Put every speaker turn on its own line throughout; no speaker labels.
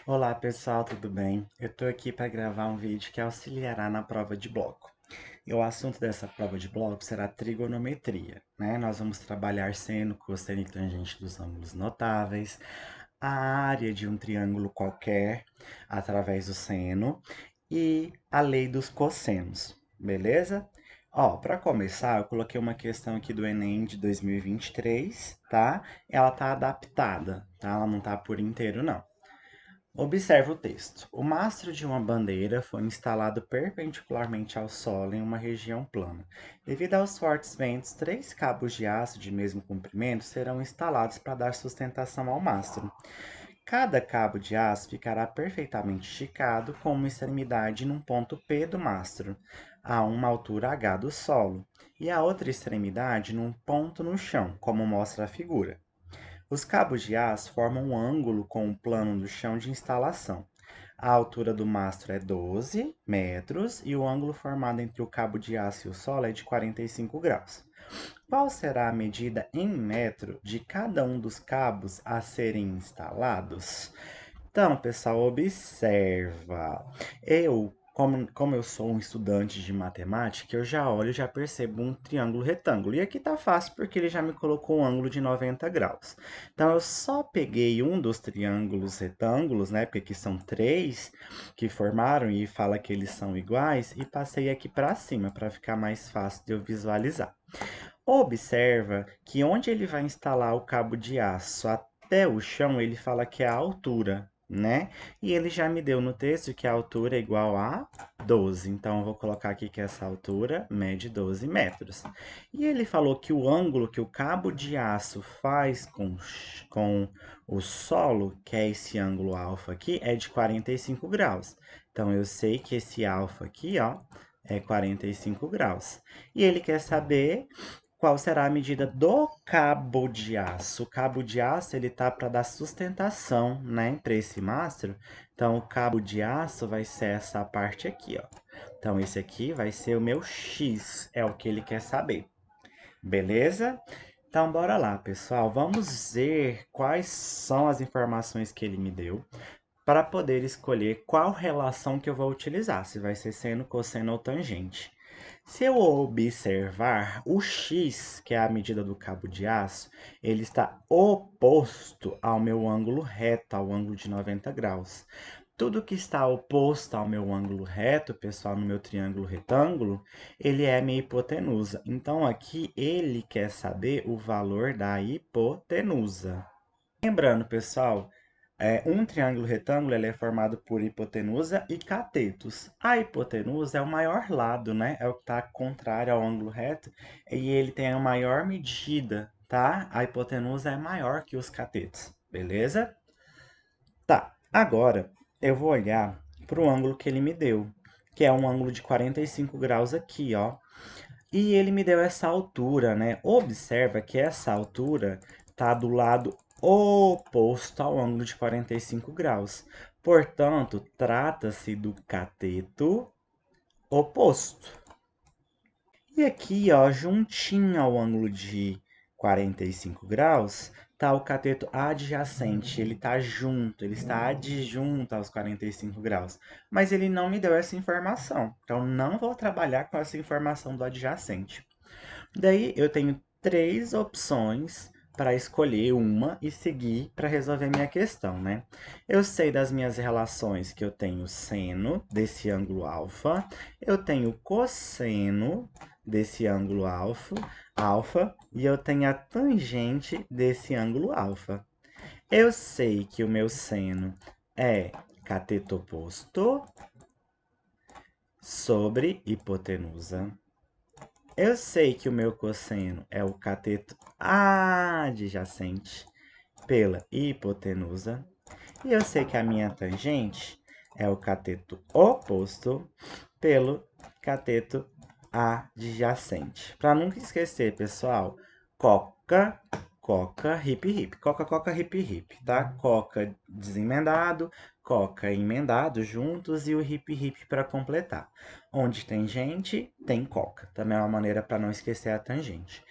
Olá pessoal, tudo bem? Eu tô aqui para gravar um vídeo que auxiliará na prova de bloco. E o assunto dessa prova de bloco será trigonometria, né? Nós vamos trabalhar seno, cosseno e tangente dos ângulos notáveis, a área de um triângulo qualquer através do seno e a lei dos cossenos, beleza? Ó, para começar, eu coloquei uma questão aqui do Enem de 2023, tá? Ela tá adaptada, tá? Ela não tá por inteiro, não. Observe o texto. O mastro de uma bandeira foi instalado perpendicularmente ao solo em uma região plana. Devido aos fortes ventos, 3 cabos de aço de mesmo comprimento serão instalados para dar sustentação ao mastro. Cada cabo de aço ficará perfeitamente esticado com uma extremidade num ponto P do mastro, a uma altura H do solo, e a outra extremidade num ponto no chão, como mostra a figura. Os cabos de aço formam um ângulo com o plano do chão de instalação. A altura do mastro é 12 metros e o ângulo formado entre o cabo de aço e o solo é de 45 graus. Qual será a medida em metro de cada um dos cabos a serem instalados? Então, pessoal, observa. Como eu sou um estudante de matemática, eu já olho e já percebo um triângulo retângulo. E aqui tá fácil porque ele já me colocou um ângulo de 90 graus. Então, eu só peguei um dos triângulos retângulos, né? Porque aqui são 3 que formaram e fala que eles são iguais, e passei aqui para cima para ficar mais fácil de eu visualizar. Observa que onde ele vai instalar o cabo de aço até o chão, ele fala que é a altura, né? E ele já me deu no texto que a altura é igual a 12. Então, eu vou colocar aqui que essa altura mede 12 metros. E ele falou que o ângulo que o cabo de aço faz com o solo, que é esse ângulo alfa aqui, é de 45 graus. Então, eu sei que esse alfa aqui, ó, é 45 graus. E ele quer saber qual será a medida do cabo de aço. O cabo de aço ele tá para dar sustentação, né, para esse mastro. Então, o cabo de aço vai ser essa parte aqui, ó. Então, esse aqui vai ser o meu X, é o que ele quer saber. Beleza? Então, bora lá, pessoal. Vamos ver quais são as informações que ele me deu para poder escolher qual relação que eu vou utilizar, se vai ser seno, cosseno ou tangente. Se eu observar, o x, que é a medida do cabo de aço, ele está oposto ao meu ângulo reto, ao ângulo de 90 graus. Tudo que está oposto ao meu ângulo reto, pessoal, no meu triângulo retângulo, ele é minha hipotenusa. Então, aqui ele quer saber o valor da hipotenusa. Lembrando, pessoal, um triângulo retângulo ele é formado por hipotenusa e catetos. A hipotenusa é o maior lado, né? É o que está contrário ao ângulo reto e ele tem a maior medida, tá? A hipotenusa é maior que os catetos, beleza? Tá, agora eu vou olhar para o ângulo que ele me deu, que é um ângulo de 45 graus aqui, ó. E ele me deu essa altura, né? Observa que essa altura está do lado oposto ao ângulo de 45 graus. Portanto, trata-se do cateto oposto. E aqui, ó, juntinho ao ângulo de 45 graus, tá o cateto adjacente. Ele tá junto, ele está adjunto aos 45 graus. Mas ele não me deu essa informação. Então, não vou trabalhar com essa informação do adjacente. Daí eu tenho 3 opções para escolher uma e seguir para resolver minha questão, né? Eu sei das minhas relações que eu tenho seno desse ângulo alfa, eu tenho cosseno desse ângulo alfa, e eu tenho a tangente desse ângulo alfa. Eu sei que o meu seno é cateto oposto sobre hipotenusa. Eu sei que o meu cosseno é o cateto adjacente pela hipotenusa. E eu sei que a minha tangente é o cateto oposto pelo cateto adjacente. Para nunca esquecer, pessoal, coca coca, hip, hip. Coca, coca, hip, hip, tá? Coca desemendado, coca emendado juntos e o hip, hip para completar. Onde tem gente, tem coca. Também é uma maneira para não esquecer a tangente.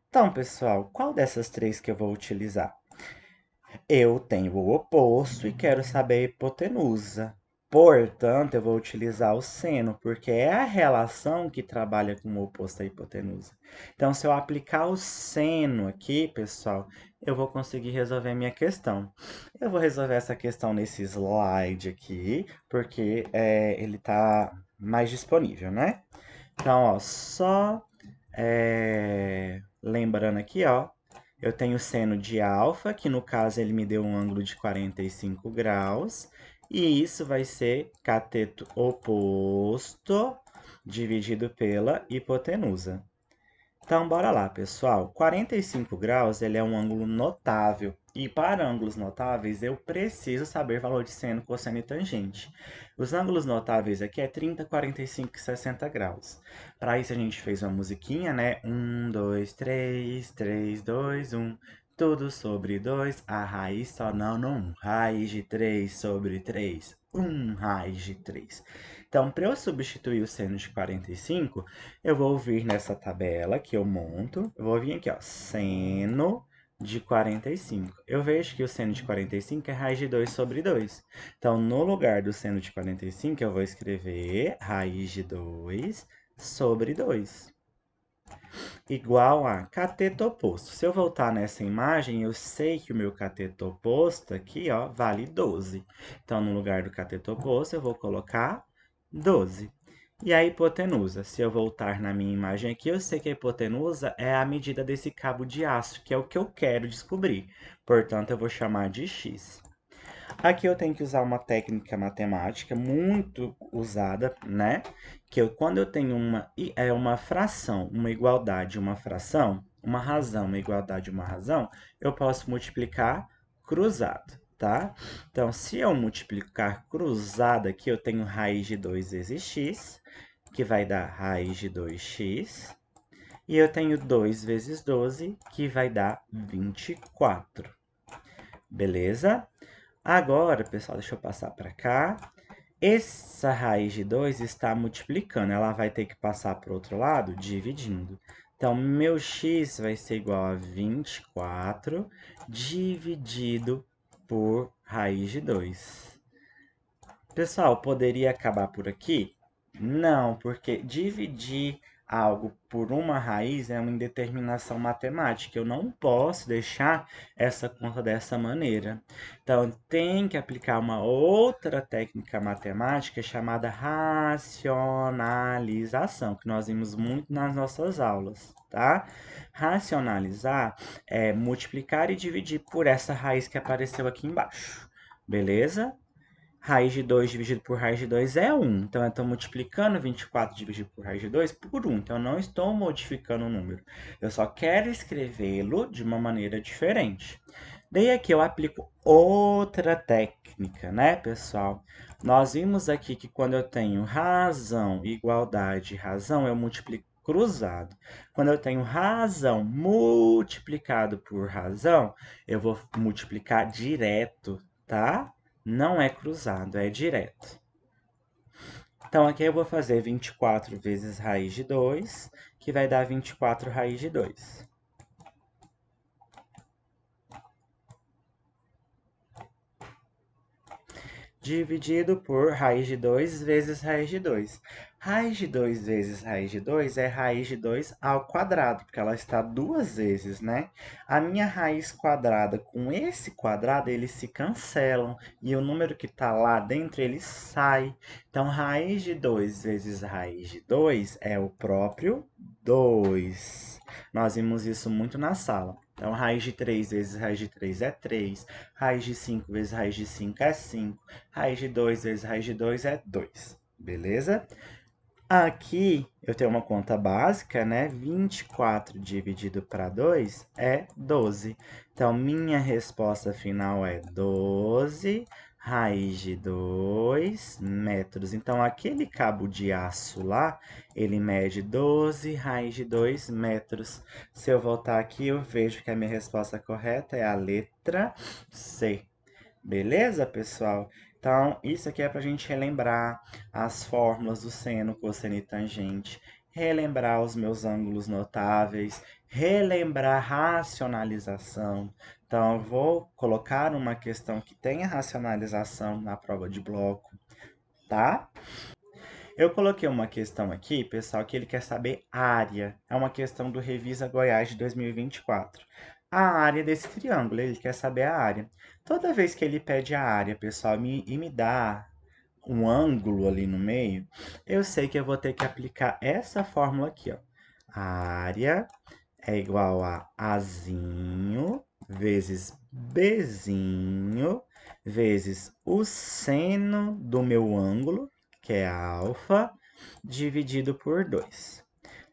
Então, pessoal, qual dessas três que eu vou utilizar? Eu tenho o oposto e quero saber a hipotenusa. Portanto, eu vou utilizar o seno, porque é a relação que trabalha com o oposto à hipotenusa. Então, se eu aplicar o seno aqui, pessoal, eu vou conseguir resolver a minha questão. Eu vou resolver essa questão nesse slide aqui, porque ele está mais disponível, né? Então, ó, só lembrando aqui, ó, eu tenho seno de alfa, que no caso ele me deu um ângulo de 45 graus, e isso vai ser cateto oposto dividido pela hipotenusa. Então, bora lá, pessoal. 45 graus ele é um ângulo notável. E para ângulos notáveis, eu preciso saber valor de seno, cosseno e tangente. Os ângulos notáveis aqui é 30, 45 e 60 graus. Para isso, a gente fez uma musiquinha, né? 1, 2, 3, 3, 2, 1. Tudo sobre 2, a raiz só não no 1. Raiz de 3 sobre 3, 1 raiz de 3. Então, para eu substituir o seno de 45, eu vou vir nessa tabela que eu monto. Eu vou vir aqui, ó, seno de 45. Eu vejo que o seno de 45 é raiz de 2 sobre 2. Então, no lugar do seno de 45, eu vou escrever raiz de 2 sobre 2. Igual a cateto oposto. Se eu voltar nessa imagem, eu sei que o meu cateto oposto aqui, ó, vale 12. Então, no lugar do cateto oposto, eu vou colocar 12. E a hipotenusa? Se eu voltar na minha imagem aqui, eu sei que a hipotenusa é a medida desse cabo de aço, que é o que eu quero descobrir. Portanto, eu vou chamar de x. Aqui eu tenho que usar uma técnica matemática muito usada, né? Quando eu tenho uma fração, uma igualdade, uma fração, uma razão, uma igualdade, uma razão, eu posso multiplicar cruzado, tá? Então, se eu multiplicar cruzado aqui, eu tenho raiz de 2 vezes x, que vai dar raiz de 2x. E eu tenho 2 vezes 12, que vai dar 24. Beleza? Agora, pessoal, deixa eu passar para cá. Essa raiz de 2 está multiplicando. Ela vai ter que passar para o outro lado, dividindo. Então, meu x vai ser igual a 24 dividido por raiz de 2. Pessoal, poderia acabar por aqui? Não, porque dividir algo por uma raiz é uma indeterminação matemática. Eu não posso deixar essa conta dessa maneira. Então, tem que aplicar uma outra técnica matemática chamada racionalização, que nós vimos muito nas nossas aulas, tá? Racionalizar é multiplicar e dividir por essa raiz que apareceu aqui embaixo. Beleza? Raiz de 2 dividido por raiz de 2 é 1. Então, eu estou multiplicando 24 dividido por raiz de 2 por 1. Então, eu não estou modificando o número. Eu só quero escrevê-lo de uma maneira diferente. Daí aqui eu aplico outra técnica, né, pessoal? Nós vimos aqui que quando eu tenho razão, igualdade, razão, eu multiplico cruzado. Quando eu tenho razão multiplicado por razão, eu vou multiplicar direto, tá? Não é cruzado, é direto. Então, aqui eu vou fazer 24 vezes raiz de 2, que vai dar 24 raiz de 2. Dividido por raiz de 2 vezes raiz de 2. Raiz de 2 vezes raiz de 2 é raiz de 2 ao quadrado, porque ela está duas vezes, né? A minha raiz quadrada com esse quadrado, eles se cancelam, e o número que está lá dentro, ele sai. Então, raiz de 2 vezes raiz de 2 é o próprio 2. Nós vimos isso muito na sala. Então, raiz de 3 vezes raiz de 3 é 3. Raiz de 5 vezes raiz de 5 é 5. Raiz de 2 vezes raiz de 2 é 2. Beleza? Aqui eu tenho uma conta básica, né? 24 dividido para 2 é 12. Então, minha resposta final é 12 raiz de 2 metros. Então, aquele cabo de aço lá, ele mede 12 raiz de 2 metros. Se eu voltar aqui, eu vejo que a minha resposta correta é a letra C. Beleza, pessoal? Então, isso aqui é para a gente relembrar as fórmulas do seno, cosseno e tangente, relembrar os meus ângulos notáveis, relembrar racionalização. Então, eu vou colocar uma questão que tenha racionalização na prova de bloco, tá? Eu coloquei uma questão aqui, pessoal, que ele quer saber área. É uma questão do Revisa Goiás de 2024. A área desse triângulo, ele quer saber a área. Toda vez que ele pede a área, pessoal, e me dá um ângulo ali no meio, eu sei que eu vou ter que aplicar essa fórmula aqui, ó. A área é igual a Azinho vezes Bzinho vezes o seno do meu ângulo, que é alfa, dividido por 2.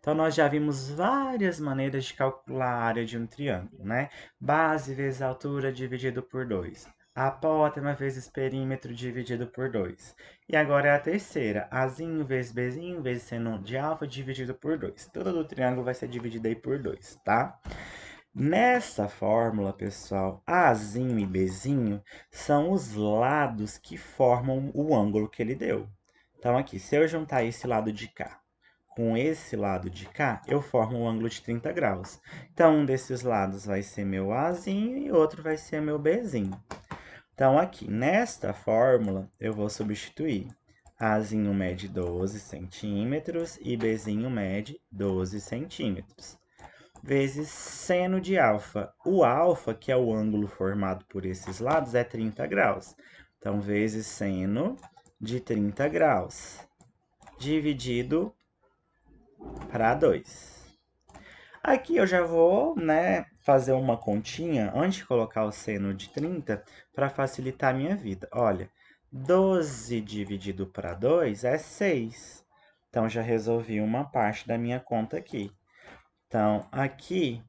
Então, nós já vimos várias maneiras de calcular a área de um triângulo, né? Base vezes altura dividido por 2. Apótema vezes perímetro dividido por 2. E agora é a terceira. Azinho vezes Bzinho vezes seno de alfa dividido por 2. Tudo do triângulo vai ser dividido aí por 2, tá? Nessa fórmula, pessoal, Azinho e Bzinho são os lados que formam o ângulo que ele deu. Então, aqui, se eu juntar esse lado de cá com esse lado de cá, eu formo um ângulo de 30 graus. Então, um desses lados vai ser meu Azinho e outro vai ser meu Bzinho. Então, aqui, nesta fórmula, eu vou substituir. Azinho mede 12 centímetros e Bzinho mede 12 centímetros. Vezes seno de alfa. O alfa, que é o ângulo formado por esses lados, é 30 graus. Então, vezes seno de 30 graus, dividido para 2. Aqui eu já vou, né, fazer uma continha antes de colocar o seno de 30 para facilitar a minha vida. Olha, 12 dividido para 2 é 6. Então, já resolvi uma parte da minha conta aqui. Então, aqui,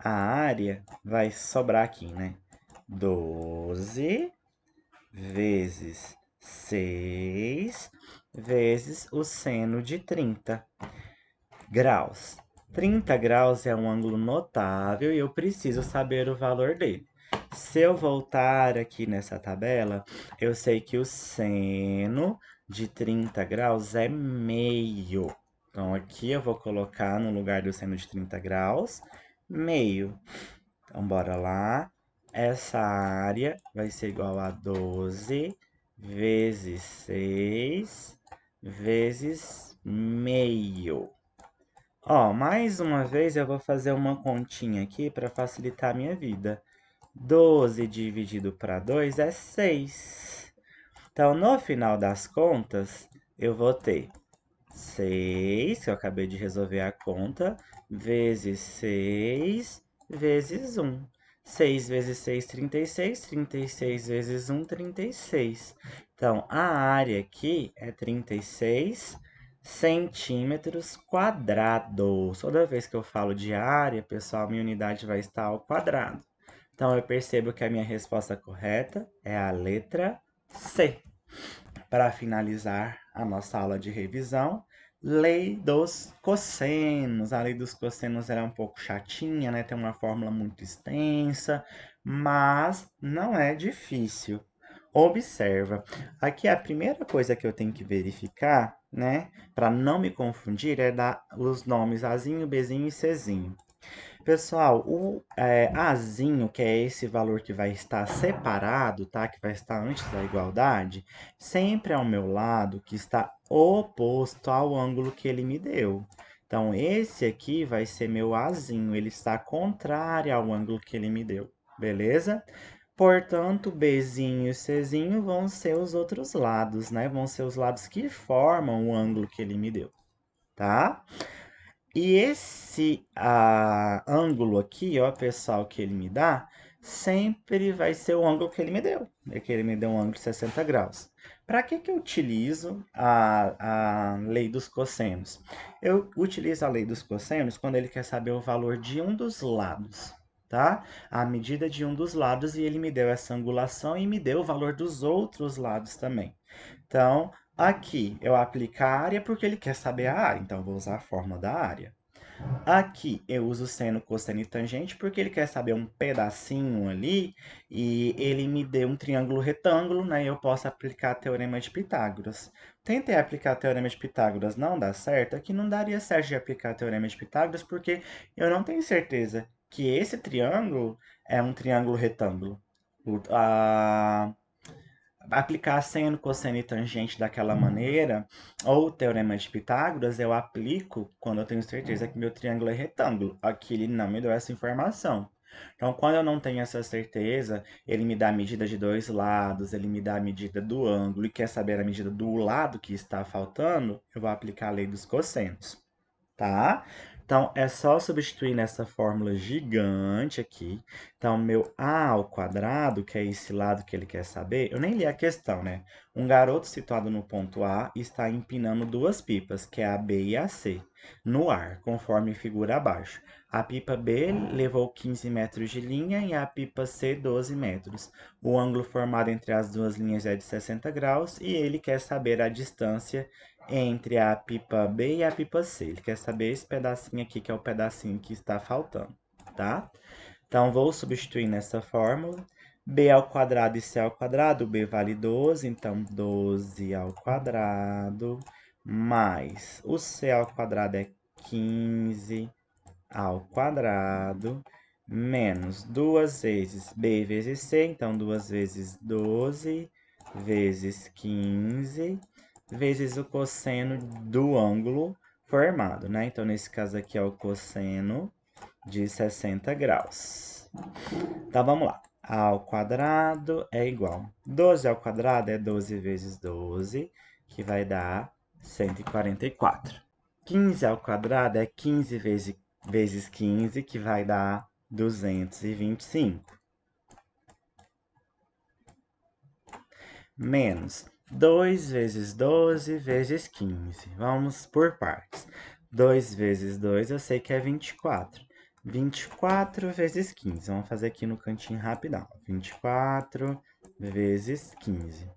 a área vai sobrar aqui, né? 12 vezes 6 vezes o seno de 30 graus. 30 graus é um ângulo notável e eu preciso saber o valor dele. Se eu voltar aqui nessa tabela, eu sei que o seno de 30 graus é meio. Então, aqui eu vou colocar no lugar do seno de 30 graus, meio. Então, bora lá. Essa área vai ser igual a 12 vezes 6 vezes meio. Ó, mais uma vez eu vou fazer uma continha aqui para facilitar a minha vida. 12 dividido para 2 é 6. Então, no final das contas, eu vou ter 6, que eu acabei de resolver a conta, vezes 6 vezes 1. 6 vezes 6, 36. 36 vezes 1, 36. Então, a área aqui é 36 centímetros quadrados. Toda vez que eu falo de área, pessoal, minha unidade vai estar ao quadrado. Então, eu percebo que a minha resposta correta é a letra C. Para finalizar a nossa aula de revisão, lei dos cossenos. A lei dos cossenos era um pouco chatinha, né? Tem uma fórmula muito extensa, mas não é difícil. Observa, aqui a primeira coisa que eu tenho que verificar, né, para não me confundir, é dar os nomes Azinho, Bzinho e Czinho. Pessoal, o Azinho, que é esse valor que vai estar separado, tá? Que vai estar antes da igualdade, sempre ao meu lado que está oposto ao ângulo que ele me deu. Então, esse aqui vai ser meu Azinho, ele está contrário ao ângulo que ele me deu, beleza? Portanto, Bzinho e Czinho vão ser os outros lados, né? Vão ser os lados que formam o ângulo que ele me deu, tá? E esse ângulo aqui, ó, pessoal, que ele me dá, sempre vai ser o ângulo que ele me deu. É que ele me deu um ângulo de 60 graus. Para que eu utilizo a lei dos cossenos? Eu utilizo a lei dos cossenos quando ele quer saber o valor de um dos lados, tá? A medida de um dos lados e ele me deu essa angulação e me deu o valor dos outros lados também. Então, aqui eu aplico a área porque ele quer saber a área, então eu vou usar a fórmula da área. Aqui eu uso seno, cosseno e tangente porque ele quer saber um pedacinho ali e ele me deu um triângulo retângulo, né? E eu posso aplicar teorema de Pitágoras. Tentei aplicar teorema de Pitágoras, não dá certo. Aqui não daria certo de aplicar teorema de Pitágoras porque eu não tenho certeza que esse triângulo é um triângulo retângulo. Aplicar seno, cosseno e tangente daquela maneira, ou o teorema de Pitágoras, eu aplico quando eu tenho certeza que meu triângulo é retângulo. Aqui ele não me deu essa informação. Então, quando eu não tenho essa certeza, ele me dá a medida de dois lados, ele me dá a medida do ângulo e quer saber a medida do lado que está faltando, eu vou aplicar a lei dos cossenos, tá? Então, é só substituir nessa fórmula gigante aqui. Então, meu A ao quadrado, que é esse lado que ele quer saber, eu nem li a questão, né? Um garoto situado no ponto A está empinando duas pipas, que é a B e a C, no ar, conforme figura abaixo. A pipa B levou 15 metros de linha e a pipa C 12 metros. O ângulo formado entre as duas linhas é de 60 graus e ele quer saber a distância entre a pipa B e a pipa C. Ele quer saber esse pedacinho aqui, que é o pedacinho que está faltando, tá? Então, vou substituir nessa fórmula. B ao quadrado e C ao quadrado. B vale 12, então 12 ao quadrado, mais o C ao quadrado é 15 ao quadrado, menos 2 vezes B vezes C, então 2 vezes 12 vezes 15 vezes o cosseno do ângulo formado, né? Então, nesse caso aqui é o cosseno de 60 graus. Então, vamos lá. A ao quadrado é igual. 12 ao quadrado é 12 vezes 12, que vai dar 144. 15 ao quadrado é 15 vezes 15, que vai dar 225. Menos 2 vezes 12 vezes 15. Vamos por partes. 2 vezes 2 eu sei que é 24. 24 vezes 15. Vamos fazer aqui no cantinho rapidão. 24 vezes 15.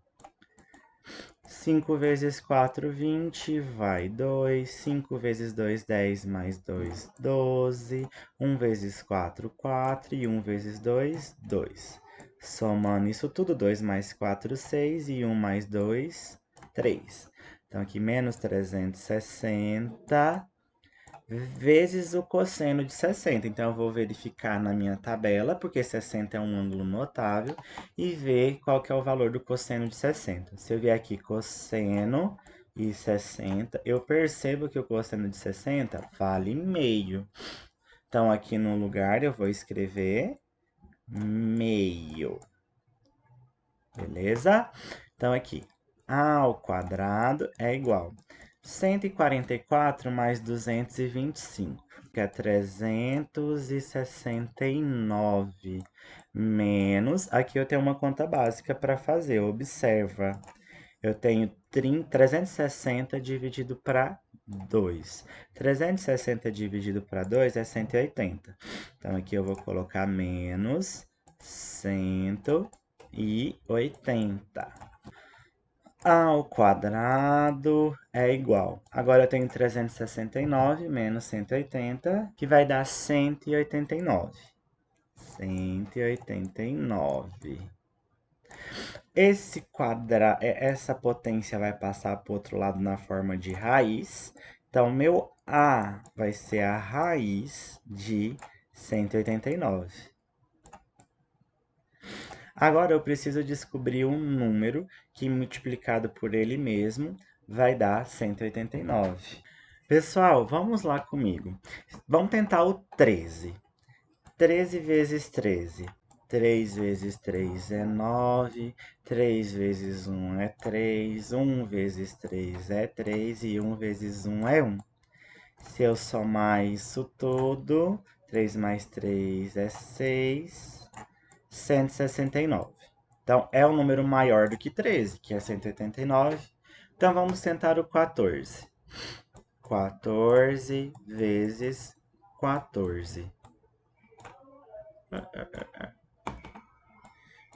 5 vezes 4, 20, vai 2. 5 vezes 2, 10, mais 2, 12. 1 vezes 4, 4. E 1 vezes 2, 2. Somando isso tudo, 2 mais 4, 6. E 1 mais 2, 3. Então, aqui, menos 360 vezes o cosseno de 60. Então, eu vou verificar na minha tabela, porque 60 é um ângulo notável, e ver qual que é o valor do cosseno de 60. Se eu vier aqui cosseno e 60, eu percebo que o cosseno de 60 vale meio. Então, aqui no lugar eu vou escrever meio. Beleza? Então, aqui, A ao quadrado é igual a 144 mais 225, que é 369, menos, aqui eu tenho uma conta básica para fazer, observa, eu tenho 360 dividido para 2. 360 dividido para 2 é 180. Então, aqui eu vou colocar menos 180. A ao quadrado é igual. Agora eu tenho 369 menos 180, que vai dar 189. 189. Essa potência vai passar para o outro lado na forma de raiz. Então, meu A vai ser a raiz de 189. Agora eu preciso descobrir um número que multiplicado por ele mesmo vai dar 189. Pessoal, vamos lá comigo. Vamos tentar o 13. 13 vezes 13. 3 vezes 3 é 9. 3 vezes 1 é 3. 1 vezes 3 é 3. E 1 vezes 1 é 1. Se eu somar isso tudo, 3 mais 3 é 6. 169. Então, é um número maior do que 13, que é 189. Então, vamos tentar o 14. 14 vezes 14.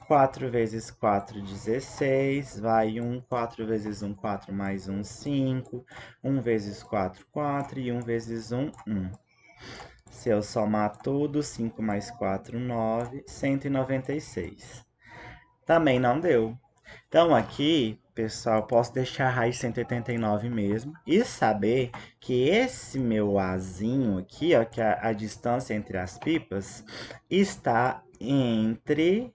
4 vezes 4, 16. Vai 1, 4 vezes 1, 4 mais 1, 5. 1 vezes 4, 4. E 1 vezes 1, 1. Se eu somar tudo, 5 mais 4, 9. 196. Também não deu. Então aqui, pessoal, posso deixar a raiz 189 mesmo e saber que esse meu Azinho aqui, ó, que a distância entre as pipas, está entre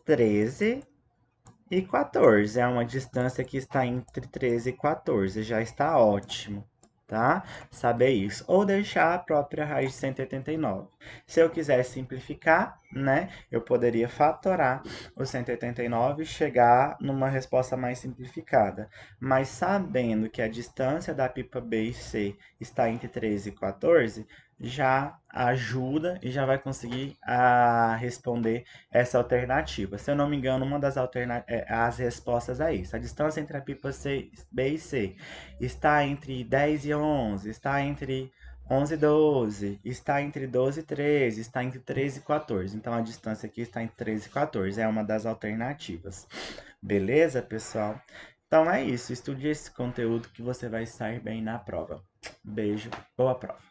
13 e 14. É uma distância que está entre 13 e 14. Já está ótimo, tá? Saber isso. Ou deixar a própria raiz de 189. Se eu quiser simplificar, né? Eu poderia fatorar o 189 e chegar numa resposta mais simplificada. Mas sabendo que a distância da pipa B e C está entre 13 e 14, já ajuda e já vai conseguir responder essa alternativa. Se eu não me engano, uma das as respostas é isso. A distância entre a pipa B e C está entre 10 e 11, está entre 11 e 12, está entre 12 e 13, está entre 13 e 14. Então, a distância aqui está entre 13 e 14. É uma das alternativas. Beleza, pessoal? Então, é isso. Estude esse conteúdo que você vai sair bem na prova. Beijo, boa prova.